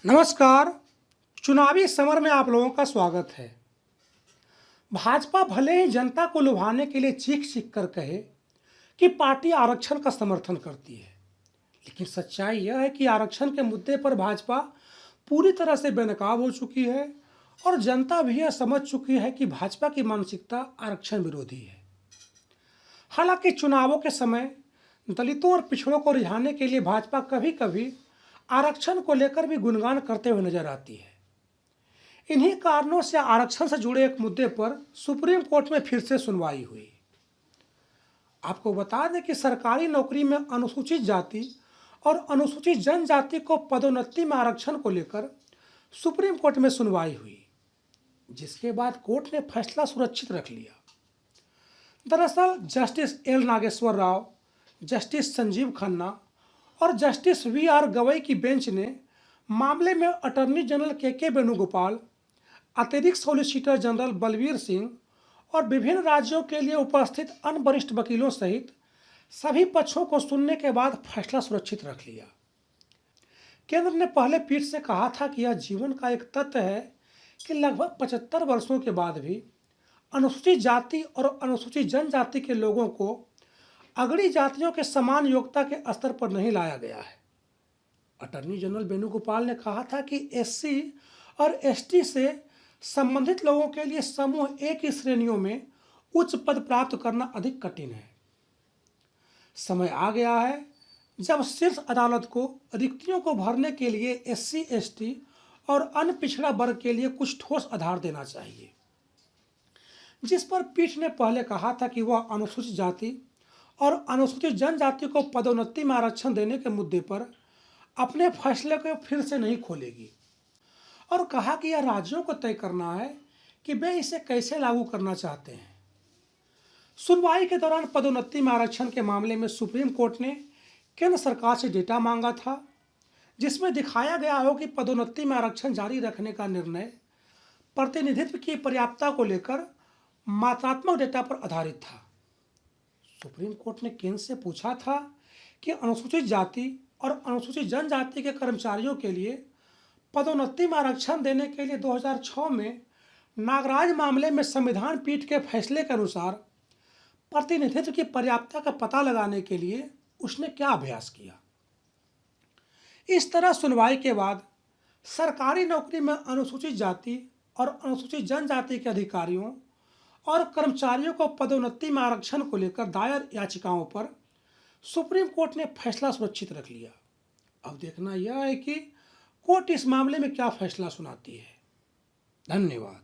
नमस्कार। चुनावी समर में आप लोगों का स्वागत है। भाजपा भले ही जनता को लुभाने के लिए चीख चीख कर कहे कि पार्टी आरक्षण का समर्थन करती है, लेकिन सच्चाई यह है कि आरक्षण के मुद्दे पर भाजपा पूरी तरह से बेनकाब हो चुकी है और जनता भी यह समझ चुकी है कि भाजपा की मानसिकता आरक्षण विरोधी है। हालांकि चुनावों के समय दलितों और पिछड़ों को रिझाने के लिए भाजपा कभी कभी आरक्षण को लेकर भी गुणगान करते हुए नजर आती है। इन्हीं कारणों से आरक्षण से जुड़े एक मुद्दे पर सुप्रीम कोर्ट में फिर से सुनवाई हुई। आपको बता दें कि सरकारी नौकरी में अनुसूचित जाति और अनुसूचित जनजाति को पदोन्नति में आरक्षण को लेकर सुप्रीम कोर्ट में सुनवाई हुई, जिसके बाद कोर्ट ने फैसला सुरक्षित रख लिया। दरअसल justice L Nageshwar Rao, justice Sanjiv Khanna और जस्टिस वी आर गवई की बेंच ने मामले में अटॉर्नी जनरल के वेणुगोपाल, अतिरिक्त सॉलिसिटर जनरल बलवीर सिंह और विभिन्न राज्यों के लिए उपस्थित अन्य वरिष्ठ वकीलों सहित सभी पक्षों को सुनने के बाद फैसला सुरक्षित रख लिया। केंद्र ने पहले पीठ से कहा था कि यह जीवन का एक तथ्य है कि लगभग 75 वर्षों के बाद भी अनुसूचित जाति और अनुसूचित जनजाति के लोगों को अगड़ी जातियों के समान योग्यता के स्तर पर नहीं लाया गया है। अटॉर्नी जनरल वेणुगोपाल ने कहा था कि एससी और एसटी से संबंधित लोगों के लिए समूह ए की श्रेणियों में उच्च पद प्राप्त करना अधिक कठिन है। समय आ गया है जब शीर्ष अदालत को रिक्तियों को भरने के लिए एससी, एसटी और अन्य पिछड़ा वर्ग के लिए कुछ ठोस आधार देना चाहिए, जिस पर पीठ ने पहले कहा था कि वह अनुसूचित जाति और अनुसूचित जनजाति को पदोन्नति में आरक्षण देने के मुद्दे पर अपने फैसले को फिर से नहीं खोलेगी और कहा कि यह राज्यों को तय करना है कि वे इसे कैसे लागू करना चाहते हैं। सुनवाई के दौरान पदोन्नति में आरक्षण के मामले में सुप्रीम कोर्ट ने केंद्र सरकार से डेटा मांगा था, जिसमें दिखाया गया हो कि पदोन्नति में आरक्षण जारी रखने का निर्णय प्रतिनिधित्व की पर्याप्तता को लेकर मात्रात्मक डेटा पर आधारित था। सुप्रीम कोर्ट ने केंद्र से पूछा था कि अनुसूचित जाति और अनुसूचित जनजाति के कर्मचारियों के लिए पदोन्नति में आरक्षण देने के लिए 2006 में नागराज मामले में संविधान पीठ के फैसले के अनुसार प्रतिनिधित्व की पर्याप्तता का पता लगाने के लिए उसने क्या अभ्यास किया। इस तरह सुनवाई के बाद सरकारी नौकरी में अनुसूचित जाति और अनुसूचित जनजाति के अधिकारियों और कर्मचारियों को पदोन्नति में आरक्षण को लेकर दायर याचिकाओं पर सुप्रीम कोर्ट ने फैसला सुरक्षित रख लिया। अब देखना यह है कि कोर्ट इस मामले में क्या फैसला सुनाती है। धन्यवाद।